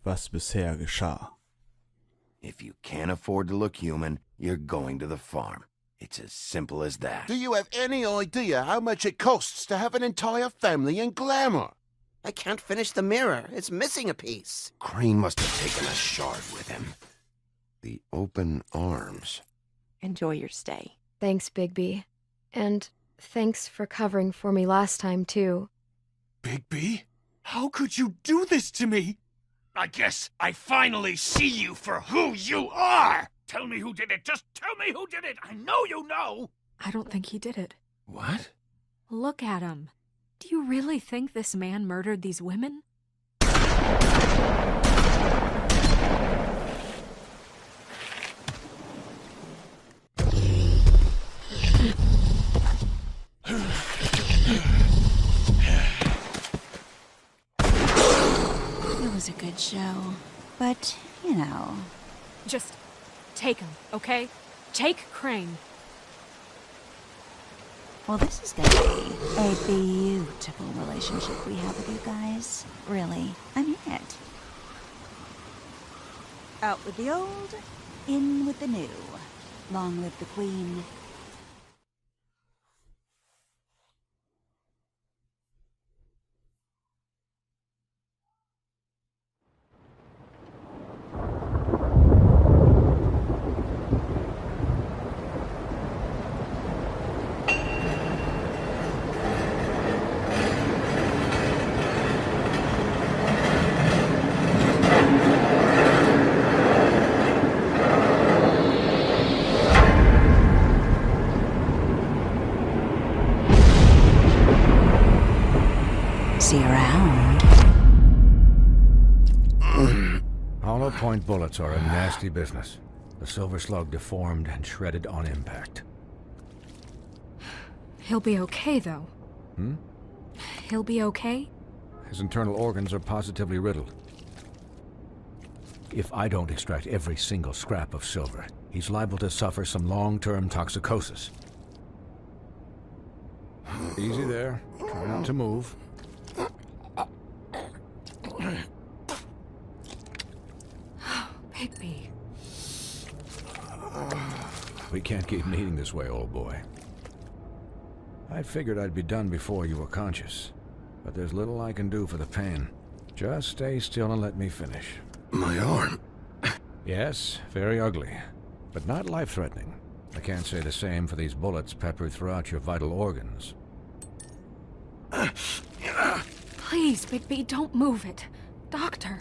was bisher geschah. If you can't afford to look human, you're going to the farm. It's as simple as that. Do you have any idea how much it costs to have an entire family in glamour? I can't finish the mirror. It's missing a piece. Crane must have taken a shard with him. The open arms. Enjoy your stay. Thanks, Bigby. And thanks for covering for me last time, too. Bigby? How could you do this to me? I guess I finally see you for who you are! Tell me who did it! Just tell me who did it! I know you know! I don't think he did it. What? Look at him. Do you really think this man murdered these women? It was a good show. But, you know... Just take him, okay? Take Crane. Well, this is gonna be a beautiful relationship we have with you guys. Really, I mean it. Out with the old, in with the new. Long live the Queen. See you around. Hollow point bullets are a nasty business. The silver slug deformed and shredded on impact. He'll be okay, though. He'll be okay? His internal organs are positively riddled. If I don't extract every single scrap of silver, he's liable to suffer some long-term toxicosis. Easy there. Try not to move. Bigby. We can't keep meeting this way, old boy. I figured I'd be done before you were conscious, but there's little I can do for the pain. Just stay still and let me finish. My arm. Yes, very ugly, but not life-threatening. I can't say the same for these bullets peppered throughout your vital organs. Please, Bigby, don't move it. Doctor.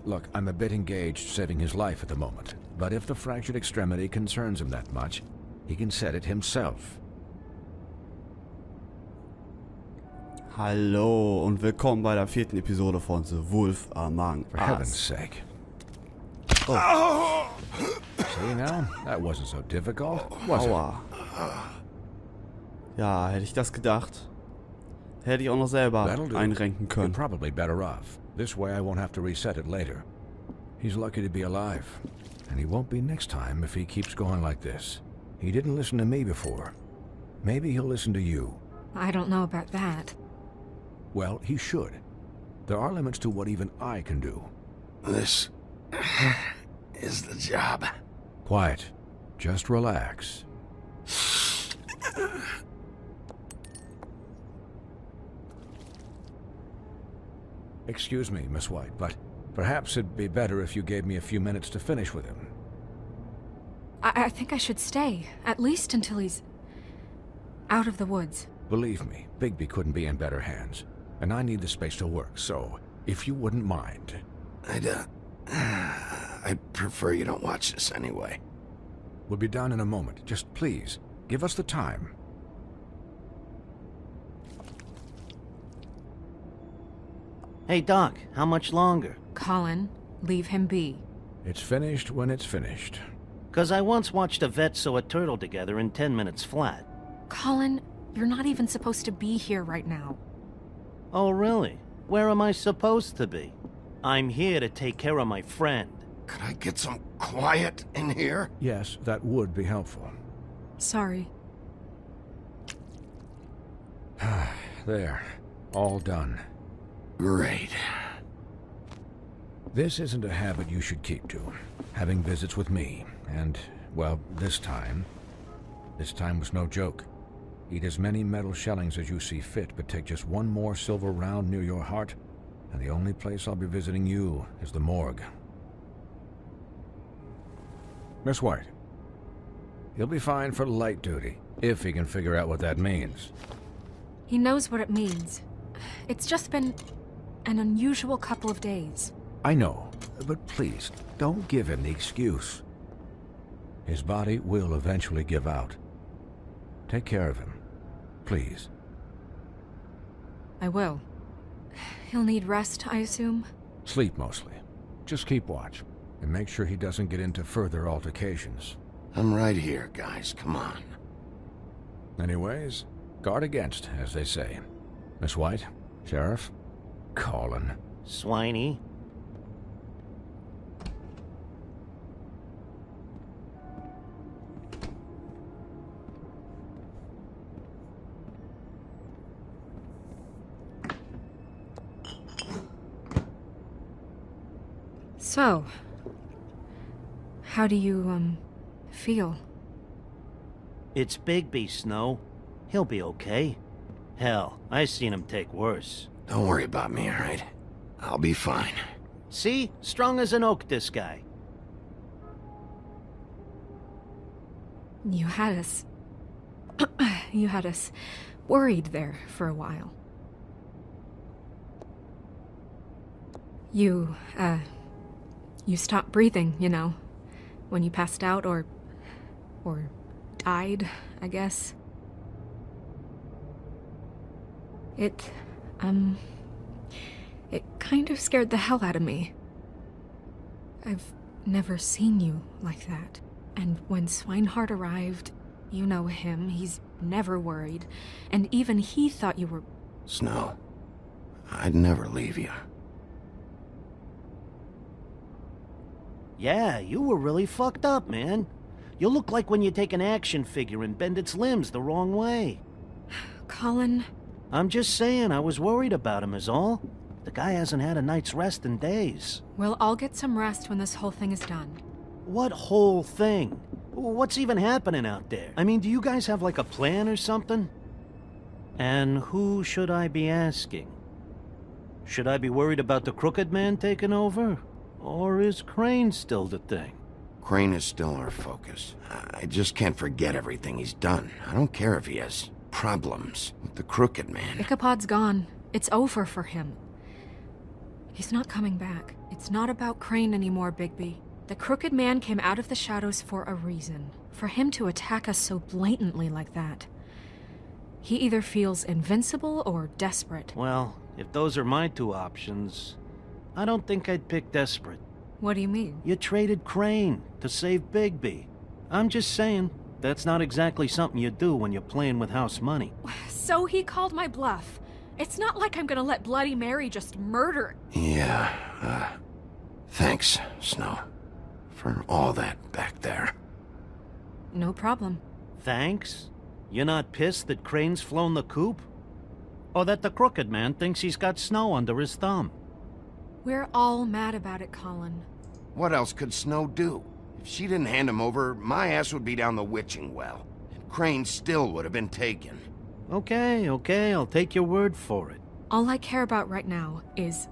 Look, I'm a bit engaged saving his life at the moment, but if the fractured extremity concerns him that much, he can set it himself. Hallo und willkommen bei der 4. Episode von The Wolf Among For heaven's Us. sake. Oh. See now? That wasn't so difficult, was it? Aua. Ja, hätte ich das gedacht, hätte ich auch noch selber That'll do. einrenken You're können. probably better off. This way I won't have to reset it later. He's lucky to be alive. And he won't be next time if he keeps going like this. He didn't listen to me before. Maybe he'll listen to you. I don't know about that. Well, he should. There are limits to what even I can do. This is the job. Quiet. Just relax. Excuse me, Miss White, but perhaps it'd be better if you gave me a few minutes to finish with him. I think I should stay, at least until he's out of the woods. Believe me, Bigby couldn't be in better hands, and I need the space to work, so if you wouldn't mind. I'd prefer you don't watch this anyway. We'll be done in a moment. Just please, give us the time. Hey, Doc, how much longer? Colin, leave him be. It's finished when it's finished. 'Cause I once watched a vet sew a turtle together in 10 minutes flat. Colin, you're not even supposed to be here right now. Oh, really? Where am I supposed to be? I'm here to take care of my friend. Could I get some quiet in here? Yes, that would be helpful. Sorry. There. All done. Great. This isn't a habit you should keep to. Having visits with me, and, well, this time was no joke. Eat as many metal shellings as you see fit, but take just one more silver round near your heart, and the only place I'll be visiting you is the morgue. Miss White. He'll be fine for light duty, if he can figure out what that means. He knows what it means. It's just been an unusual couple of days. I know, but please, don't give him the excuse. His body will eventually give out. Take care of him, please. I will. He'll need rest, I assume? Sleep mostly. Just keep watch, and make sure he doesn't get into further altercations. I'm right here, guys. Come on. Anyways, guard against, as they say. Miss White, Sheriff, Colin. Swiney. So, how do you, feel? It's Bigby, Snow. He'll be okay. Hell, I seen him take worse. Don't worry about me, all right? I'll be fine. See? Strong as an oak, this guy. You had us... you had us worried there for a while. You stopped breathing, you know, when you passed out or died, I guess. It kind of scared the hell out of me. I've never seen you like that. And when Swinehart arrived, you know him, he's never worried. And even he thought you were... Snow, I'd never leave you. Yeah, you were really fucked up, man. You look like when you take an action figure and bend its limbs the wrong way. Colin... I'm just saying, I was worried about him is all. The guy hasn't had a night's rest in days. We'll all get some rest when this whole thing is done. What whole thing? What's even happening out there? I mean, do you guys have like a plan or something? And who should I be asking? Should I be worried about the Crooked Man taking over? Or is Crane still the thing? Crane is still our focus. I just can't forget everything he's done. I don't care if he has problems with the Crooked Man. Ichabod's gone. It's over for him. He's not coming back. It's not about Crane anymore, Bigby. The Crooked Man came out of the shadows for a reason. For him to attack us so blatantly like that. He either feels invincible or desperate. Well, if those are my two options, I don't think I'd pick desperate. What do you mean? You traded Crane to save Bigby. I'm just saying, that's not exactly something you do when you're playing with house money. So he called my bluff. It's not like I'm gonna let Bloody Mary just murder... Yeah, thanks, Snow, for all that back there. No problem. Thanks? You're not pissed that Crane's flown the coop? Or that the Crooked Man thinks he's got Snow under his thumb? We're all mad about it, Colin. What else could Snow do? If she didn't hand him over, my ass would be down the witching well. And Crane still would have been taken. Okay, I'll take your word for it. All I care about right now is...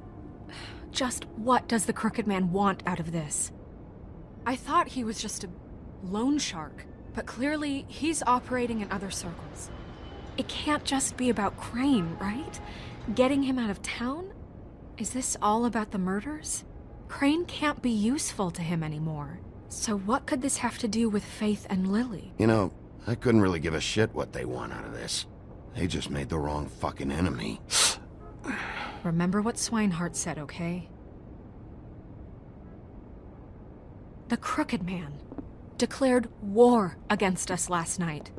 just what does the Crooked Man want out of this? I thought he was just a loan shark, but clearly he's operating in other circles. It can't just be about Crane, right? Getting him out of town? Is this all about the murders? Crane can't be useful to him anymore. So what could this have to do with Faith and Lily? You know, I couldn't really give a shit what they want out of this. They just made the wrong fucking enemy. Remember what Swinehart said, okay? The Crooked Man declared war against us last night.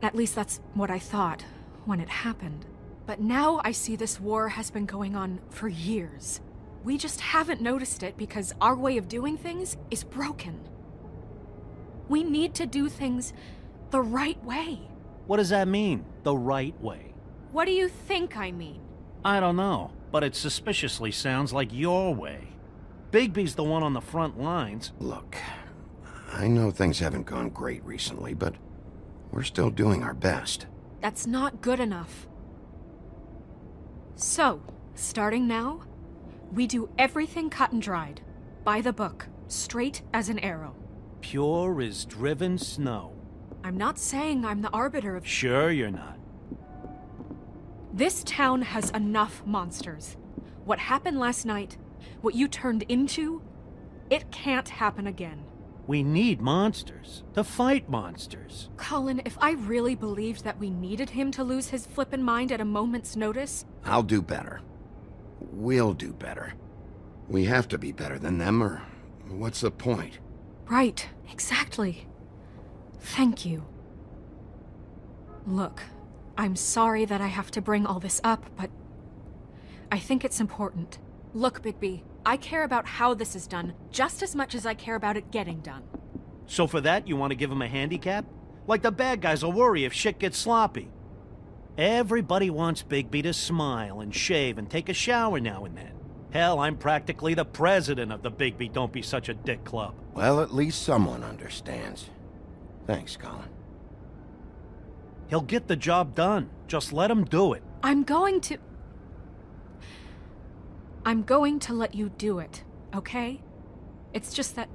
At least that's what I thought when it happened. But now I see this war has been going on for years. We just haven't noticed it because our way of doing things is broken. We need to do things the right way. What does that mean, the right way? What do you think I mean? I don't know. but it suspiciously sounds like your way. Bigby's the one on the front lines. Look, I know things haven't gone great recently, but we're still doing our best. That's not good enough. So, starting now, we do everything cut and dried. By the book, straight as an arrow. Pure as driven snow. I'm not saying I'm the arbiter of... Sure you're not. This town has enough monsters. What happened last night, what you turned into, it can't happen again. We need monsters. To fight monsters. Colin, if I really believed that we needed him to lose his flippin' mind at a moment's notice... I'll do better. We'll do better. We have to be better than them, or what's the point? Right, exactly. Thank you. Look, I'm sorry that I have to bring all this up, but I think it's important. Look, Bigby, I care about how this is done just as much as I care about it getting done. So for that, you want to give him a handicap? Like the bad guys will worry if shit gets sloppy. Everybody wants Bigby to smile and shave and take a shower now and then. Hell, I'm practically the president of the Bigby Don't Be Such a Dick Club. Well, at least someone understands. Thanks, Colin. He'll get the job done. Just let him do it. I'm going to let you do it, okay? It's just that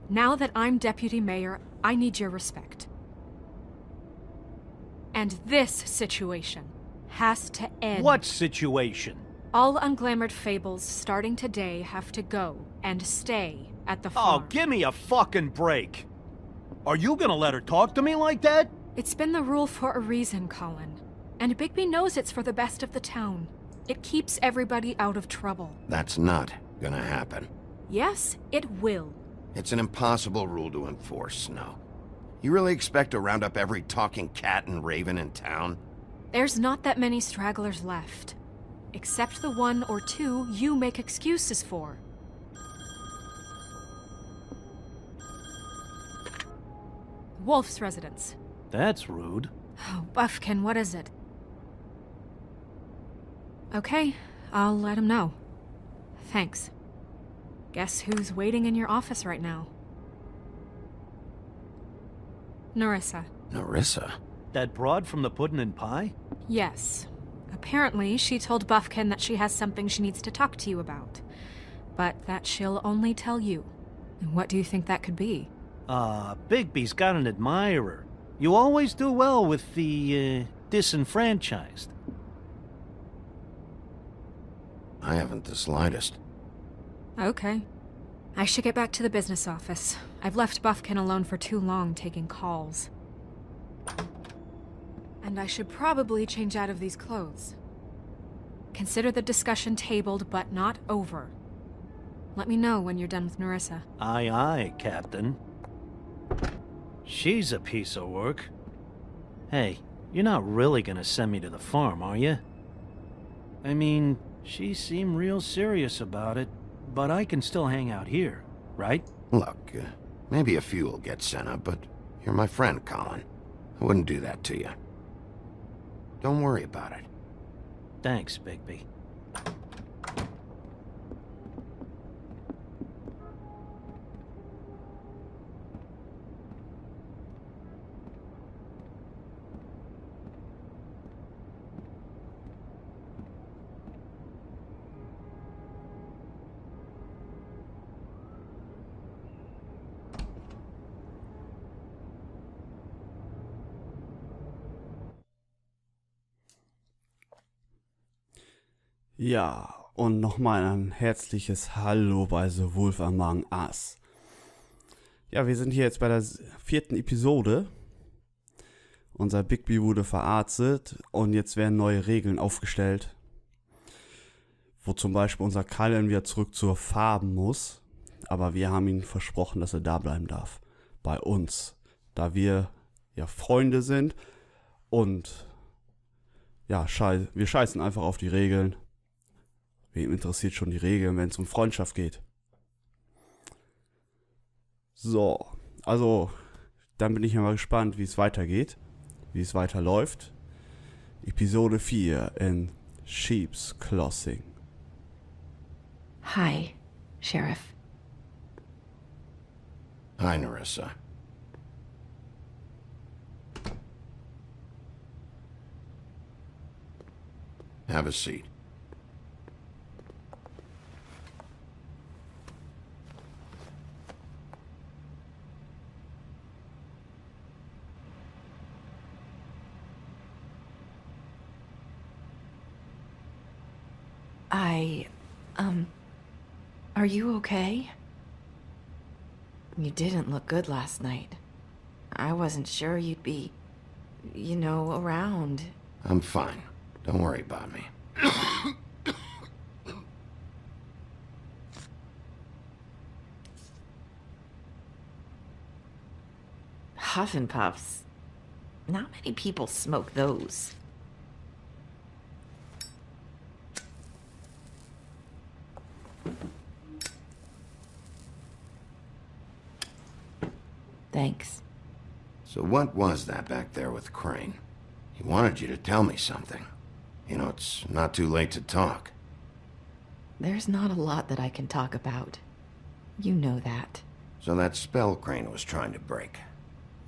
now that I'm deputy mayor, I need your respect. And this situation has to end. What situation? All unglamored fables starting today have to go and stay at the farm. Oh, give me a fucking break. Are you gonna let her talk to me like that? It's been the rule for a reason, Colin. And Bigby knows it's for the best of the town. It keeps everybody out of trouble. That's not gonna happen. Yes, it will. It's an impossible rule to enforce, Snow. You really expect to round up every talking cat and raven in town? There's not that many stragglers left. Except the one or two you make excuses for. Wolf's residence. That's rude. Oh, Buffkin, what is it? Okay, I'll let him know. Thanks. Guess who's waiting in your office right now? Nerissa. Nerissa? That broad from the Puddin' and Pie? Yes. Apparently, she told Buffkin that she has something she needs to talk to you about. But that she'll only tell you. And what do you think that could be? Bigby's got an admirer. You always do well with the, disenfranchised. I haven't the slightest. Okay. I should get back to the business office. I've left Buffkin alone for too long taking calls. And I should probably change out of these clothes. Consider the discussion tabled, but not over. Let me know when you're done with Nerissa. Aye, aye, Captain. She's a piece of work. Hey, you're not really gonna send me to the farm, are you? I mean, she seemed real serious about it, but I can still hang out here, right? Look, maybe a few will get sent up, but you're my friend, Colin. I wouldn't do that to you. Don't worry about it. Thanks, Bigby. Ja, und nochmal ein herzliches Hallo bei The Wolf Among Us. Ja, wir sind hier jetzt bei der 4. Episode. Unser Bigby wurde verarztet und jetzt werden neue Regeln aufgestellt. Wo zum Beispiel unser Cullen wieder zurück zur Farben muss. Aber wir haben ihm versprochen, dass er da bleiben darf. Bei uns. Da wir ja Freunde sind. Und ja, wir scheißen einfach auf die Regeln. Wem interessiert schon die Regeln, wenn es um Freundschaft geht? So, also, dann bin ich ja mal gespannt, wie es weitergeht, wie es weiterläuft. Episode 4 in sheep's clothing. Hi, Sheriff. Hi, Nerissa. Have a seat. Are you okay? You didn't look good last night. I wasn't sure you'd be, around. I'm fine. Don't worry about me. Huff and Puffs. Not many people smoke those. Thanks. So what was that back there with Crane? He wanted you to tell me something. You know, it's not too late to talk. There's not a lot that I can talk about. You know that. So that spell Crane was trying to break.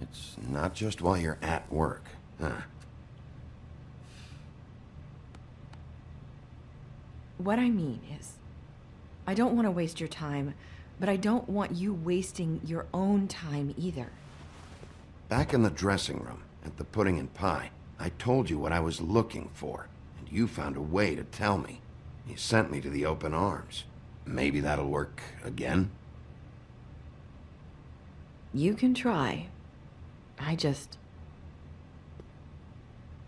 It's not just while you're at work, huh? What I mean is, I don't want to waste your time, but I don't want you wasting your own time either. Back in the dressing room, at the pudding and pie, I told you what I was looking for, and you found a way to tell me. You sent me to the open arms. Maybe that'll work again? You can try.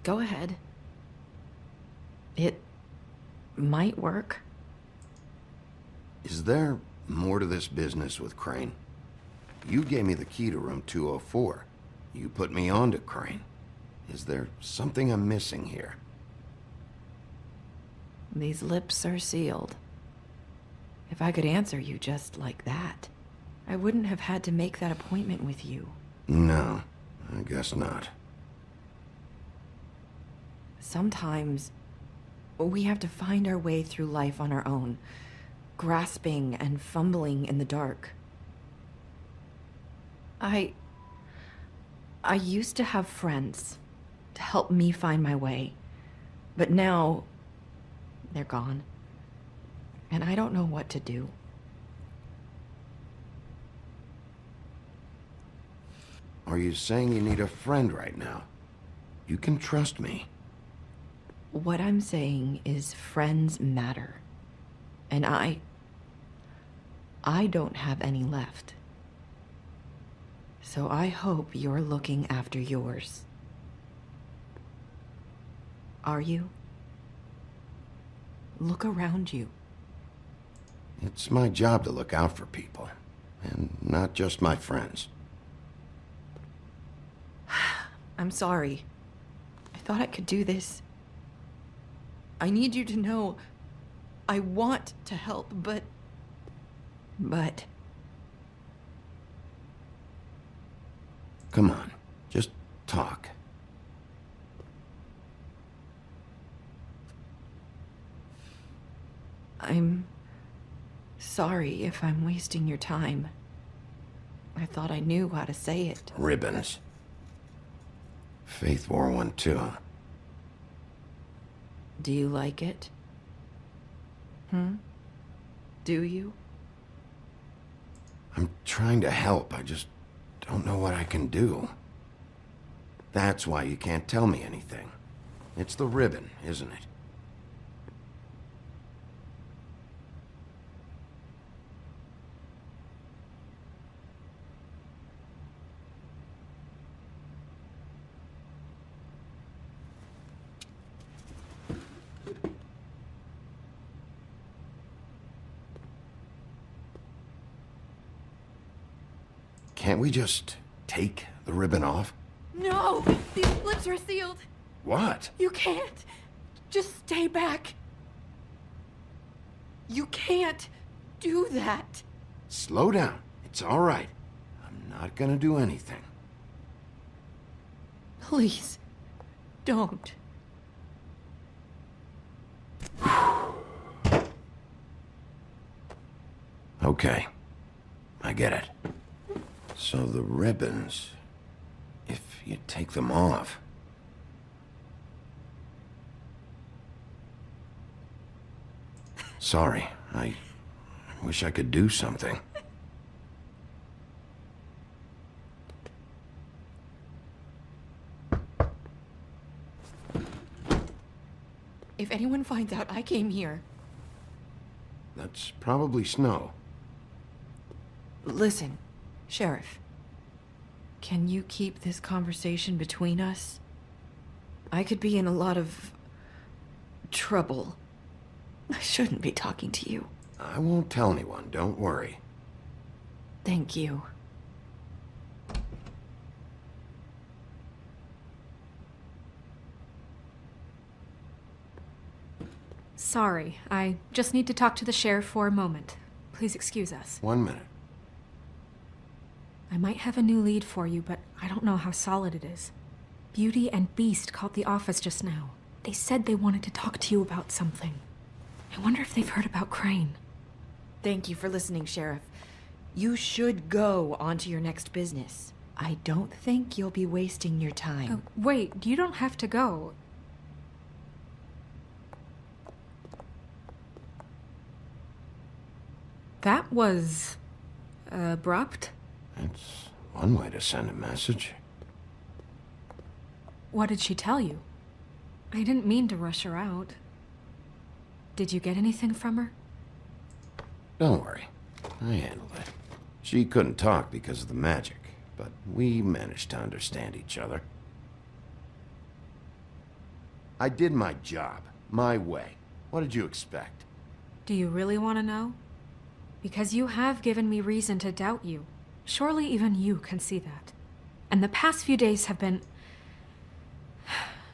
Go ahead. It might work. Is there more to this business with Crane? You gave me the key to room 204. You put me on to Crane. Is there something I'm missing here? These lips are sealed. If I could answer you just like that, I wouldn't have had to make that appointment with you. No, I guess not. Sometimes we have to find our way through life on our own, grasping and fumbling in the dark. I used to have friends to help me find my way, but now they're gone, and I don't know what to do. Are you saying you need a friend right now? You can trust me. What I'm saying is friends matter, and I don't have any left. So I hope you're looking after yours. Are you? Look around you. It's my job to look out for people, and not just my friends. I'm sorry. I thought I could do this. I need you to know I want to help, but... Come on, just talk. I'm sorry if I'm wasting your time. I thought I knew how to say it. Ribbons. Faith wore one too. Do you like it? Do you? I'm trying to help, I just don't know what I can do. That's why you can't tell me anything. It's the ribbon, isn't it? Can't we just take the ribbon off? No! These lips are sealed! What? You can't! Just stay back! You can't do that! Slow down. It's all right. I'm not gonna do anything. Please, don't. Okay. I get it. So the ribbons... if you take them off... Sorry, I wish I could do something. If anyone finds out I came here... That's probably Snow. Listen, Sheriff. Can you keep this conversation between us? I could be in a lot of... trouble. I shouldn't be talking to you. I won't tell anyone, don't worry. Thank you. Sorry, I just need to talk to the sheriff for a moment. Please excuse us. 1 minute. I might have a new lead for you, but I don't know how solid it is. Beauty and Beast called the office just now. They said they wanted to talk to you about something. I wonder if they've heard about Crane. Thank you for listening, Sheriff. You should go on to your next business. I don't think you'll be wasting your time. Wait, you don't have to go. That was... abrupt? That's one way to send a message. What did she tell you? I didn't mean to rush her out. Did you get anything from her? Don't worry. I handled it. She couldn't talk because of the magic, but we managed to understand each other. I did my job, my way. What did you expect? Do you really want to know? Because you have given me reason to doubt you. Surely even you can see that. And the past few days have been...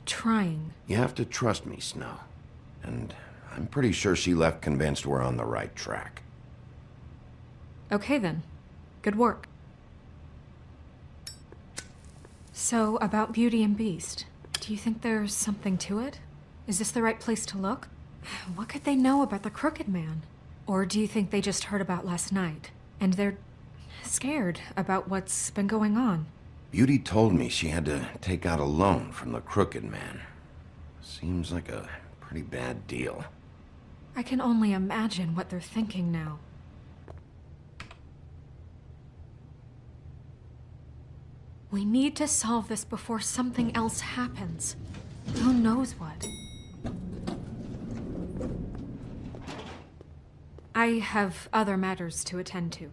trying. You have to trust me, Snow. And I'm pretty sure she left convinced we're on the right track. Okay then. Good work. So, about Beauty and Beast, do you think there's something to it? Is this the right place to look? What could they know about the Crooked Man? Or do you think they just heard about last night, and they're scared about what's been going on? Beauty told me she had to take out a loan from the Crooked Man. Seems like a pretty bad deal. I can only imagine what they're thinking now. We need to solve this before something else happens. Who knows what? I have other matters to attend to.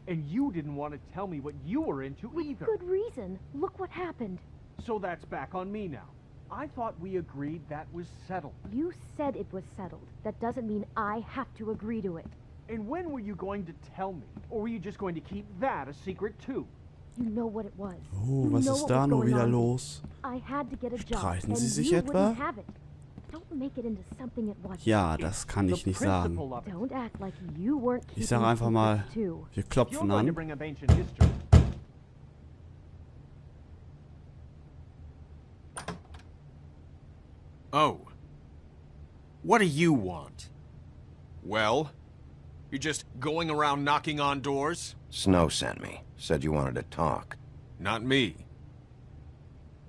And you didn't want to tell me what you were into either. Good reason. Look what happened. So that's back on me now. I thought we agreed that was settled. You said it was settled. That doesn't mean I have to agree to it. And when were you going to tell me? Or were you just going to keep that a secret too? You know what it was. Oh, was ist da nun wieder los? I had to get a job, Streiten and Sie sich you etwa? wouldn't have it. Don't make it into something it wasn't. Ja, das kann ich nicht sagen. Don't act like you weren't Ich sage einfach mal, too. wir klopfen an. Oh. What do you want? Well? You're just going around knocking on doors? Snow sent me. Said you wanted to talk. Not me.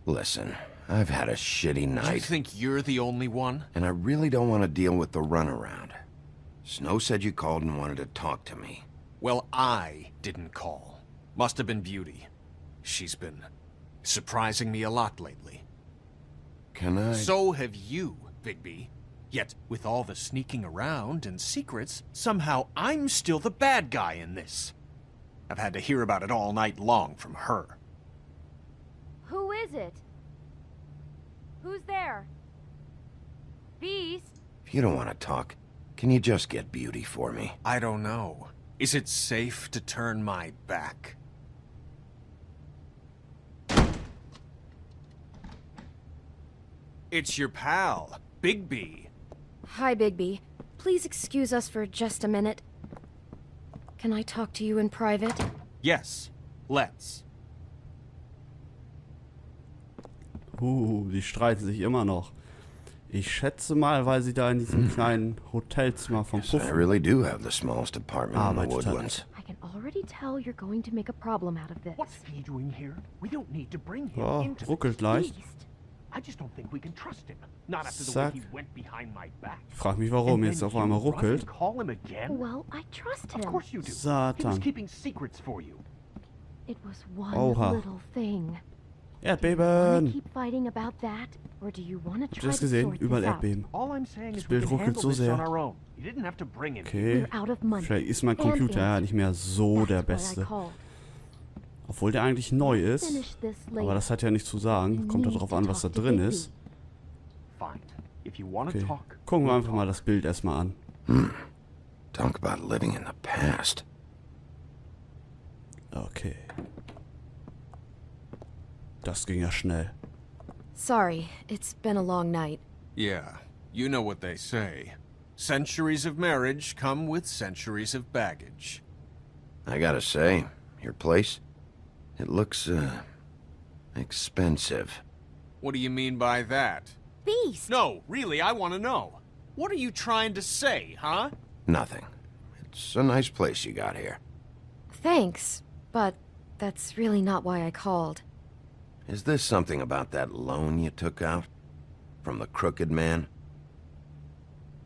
Listen, I've had a shitty night. Do you think you're the only one? And I really don't want to deal with the runaround. Snow said you called and wanted to talk to me. Well, I didn't call. Must have been Beauty. She's been surprising me a lot lately. Can I... So have you, Bigby. Yet, with all the sneaking around and secrets, somehow I'm still the bad guy in this. I've had to hear about it all night long from her. Who is it? Who's there? Beast? If you don't want to talk, can you just get Beauty for me? I don't know. Is it safe to turn my back? It's your pal, Bigby. Hi, Bigby. Please excuse us for just a minute. Can I talk to you in private? Yes, let's. Die streiten sich immer noch. Ich schätze mal, weil sie da in diesem kleinen Hotelzimmer vom Yes, I Puff really do have the smallest apartment in the arbeitet hat. woodlands. I can already tell you're going to make a problem out of this. What's he doing here? We don't need to bring him Ja, into ruckelt this leicht. beast. I just don't think we can trust him. Not after the Zack. way he went behind my back. Ich frage mich, warum And jetzt then auf einmal you run ruckelt. and call him again? Well, I trust him. Of course you do. He was Satan. keeping secrets for you. It was one Oha. little thing. Erdbeben! Keep fighting about that, or do you want to Habt ihr try das to gesehen? sort Überall this out? Erdbeben. All I'm saying Das is we Bild can ruckelt handle so this on sehr. our own. You didn't have to bring him. Okay. We're out of money. Vielleicht ist mein And Computer ja things. nicht mehr so der That's why I beste. called. Obwohl der eigentlich neu ist. Finish this Aber later. das hat ja nichts zu sagen. Kommt ja Need drauf to an, was da talk to drin Bigby. ist. Fine. If you want to Okay. talk. Gucken wir einfach mal das Bild erstmal an. Talk about living in the past. Okay. Das ging ja schnell. Sorry, it's been a long night. Yeah, you know what they say. Centuries of marriage come with centuries of baggage. I gotta say, your place, it looks, expensive. What do you mean by that? Beast! No, really, I want to know. What are you trying to say, huh? Nothing. It's a nice place you got here. Thanks, but that's really not why I called. Is this something about that loan you took out? From the crooked man?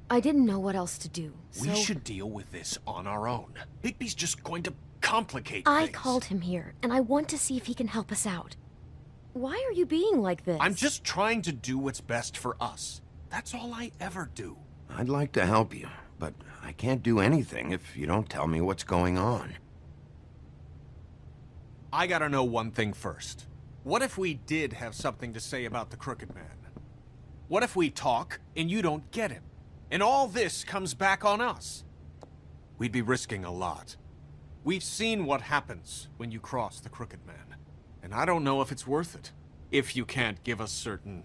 I didn't know what else to do, so... We should deal with this on our own. Bigby's just going to complicate I things. called him here, and I want to see if he can help us out. Why are you being like this? I'm just trying to do what's best for us. That's all I ever do. I'd like to help you, but I can't do anything if you don't tell me what's going on. I gotta know one thing first. What if we did have something to say about the Crooked Man? What if we talk and you don't get him? And all this comes back on us? We'd be risking a lot. We've seen what happens when you cross the Crooked Man. And I don't know if it's worth it. If you can't give us certain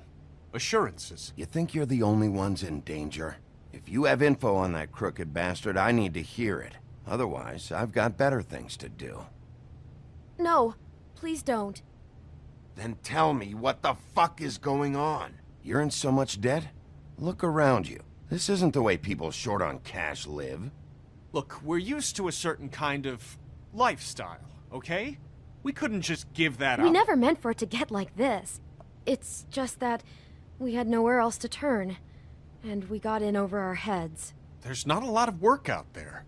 assurances. You think you're the only ones in danger? If you have info on that crooked bastard, I need to hear it. Otherwise, I've got better things to do. No, please don't. Then tell me what the fuck is going on. You're in so much debt? Look around you. This isn't the way people short on cash live. Look, we're used to a certain kind of lifestyle, okay? We couldn't just give that up. We never meant for it to get like this. It's just that we had nowhere else to turn, and we got in over our heads. There's not a lot of work out there.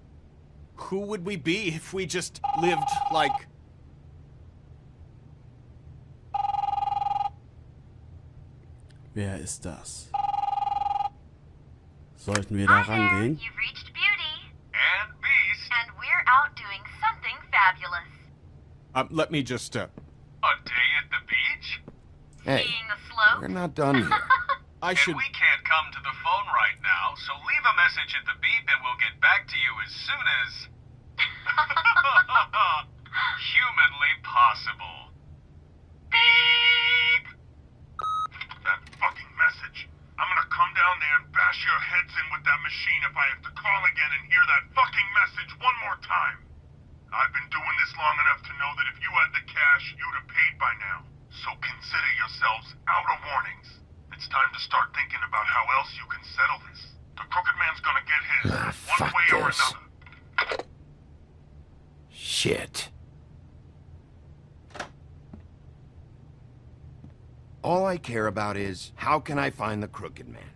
Who would we be if we just lived like... Wer ist das? Sollten wir da rangehen? You've reached Beauty. And Beast. And we're out doing something fabulous. Let me just, A day at the beach? Hey, Seeing the slope? we're not done here. I should... And we can't come to the phone right now, so leave a message at the beep and we'll get back to you as soon as... humanly possible. Beep! That fucking message. I'm gonna come down there and bash your heads in with that machine if I have to call again and hear that fucking message one more time. I've been doing this long enough to know that if you had the cash, you'd have paid by now. So consider yourselves out of warnings. It's time to start thinking about how else you can settle this. The Crooked Man's gonna get his, one fuck way or this. another. Shit. All I care about is, how can I find the Crooked Man?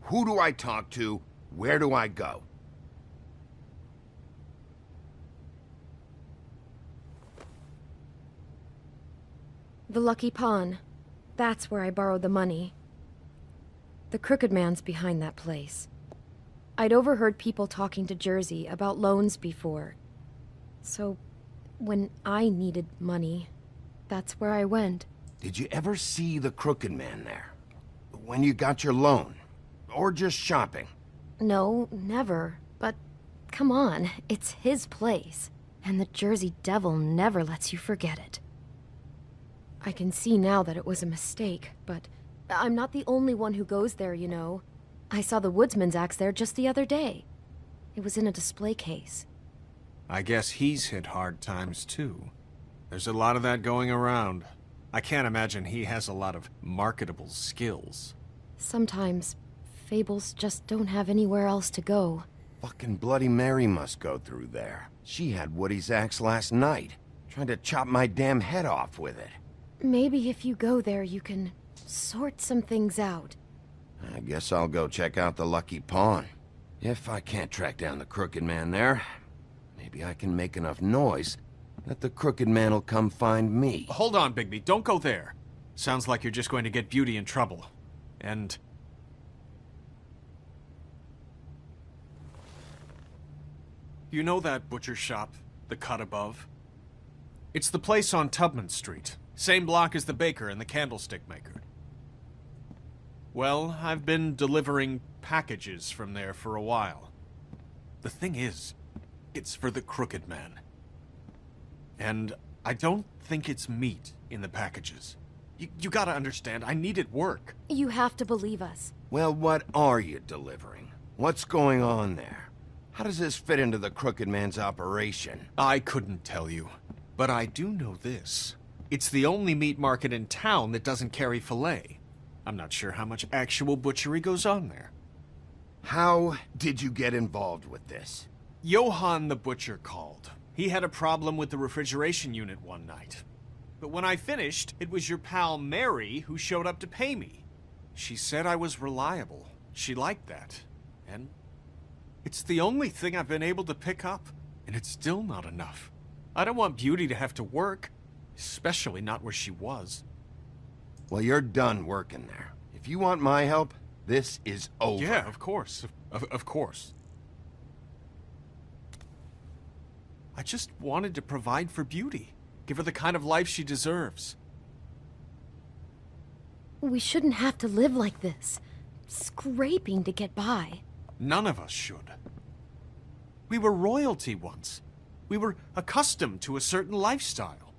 Who do I talk to? Where do I go? The Lucky Pawn. That's where I borrowed the money. The Crooked Man's behind that place. I'd overheard people talking to Jersey about loans before. So, when I needed money, that's where I went. Did you ever see the Crooked Man there? When you got your loan? Or just shopping? No, never. But, come on, it's his place. And the Jersey Devil never lets you forget it. I can see now that it was a mistake, but I'm not the only one who goes there, you know. I saw the woodsman's axe there just the other day. It was in a display case. I guess he's hit hard times too. There's a lot of that going around. I can't imagine he has a lot of marketable skills. Sometimes, Fables just don't have anywhere else to go. Fucking Bloody Mary must go through there. She had Woody's axe last night, trying to chop my damn head off with it. Maybe if you go there, you can sort some things out. I guess I'll go check out the Lucky Pawn. If I can't track down the Crooked Man there, maybe I can make enough noise that the Crooked Man will come find me. Hold on, Bigby. Don't go there. Sounds like you're just going to get Beauty in trouble. And... you know that butcher shop, the cut above? It's the place on Tubman Street. Same block as the baker and the candlestick maker. Well, I've been delivering packages from there for a while. The thing is, it's for the Crooked Man. And I don't think it's meat in the packages. You gotta understand, I needed work. You have to believe us. Well, what are you delivering? What's going on there? How does this fit into the Crooked Man's operation? I couldn't tell you, but I do know this. It's the only meat market in town that doesn't carry filet. I'm not sure how much actual butchery goes on there. How did you get involved with this? Johann the butcher called. He had a problem with the refrigeration unit one night. But when I finished, it was your pal Mary who showed up to pay me. She said I was reliable. She liked that. And it's the only thing I've been able to pick up, and it's still not enough. I don't want Beauty to have to work, especially not where she was. Well, you're done working there. If you want my help, this is over. Yeah, of course. Of course. I just wanted to provide for Beauty. Give her the kind of life she deserves. We shouldn't have to live like this, scraping to get by. None of us should. We were royalty once. We were accustomed to a certain lifestyle.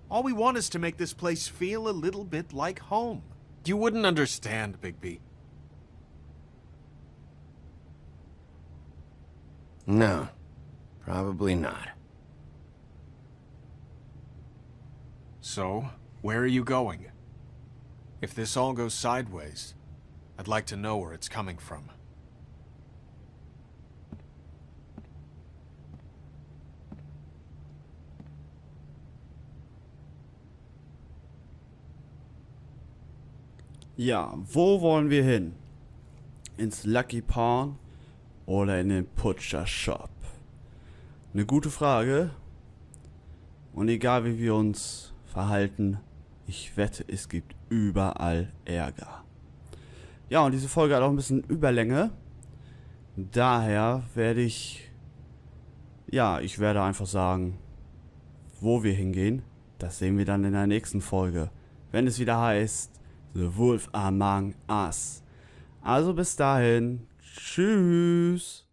All we want is to make this place feel a little bit like home. You wouldn't understand, Bigby. No, probably not. So, where are you going? If this all goes sideways, I'd like to know where it's coming from. Ja, wo wollen wir hin? Ins Lucky Pawn oder in den Butcher Shop? Eine gute Frage. Und egal wie wir uns verhalten, ich wette, es gibt überall Ärger. Ja, und diese Folge hat auch ein bisschen Überlänge. Daher werde ich werde einfach sagen, wo wir hingehen. Das sehen wir dann in der nächsten Folge, wenn es wieder heißt The Wolf Among Us. Also bis dahin, tschüss.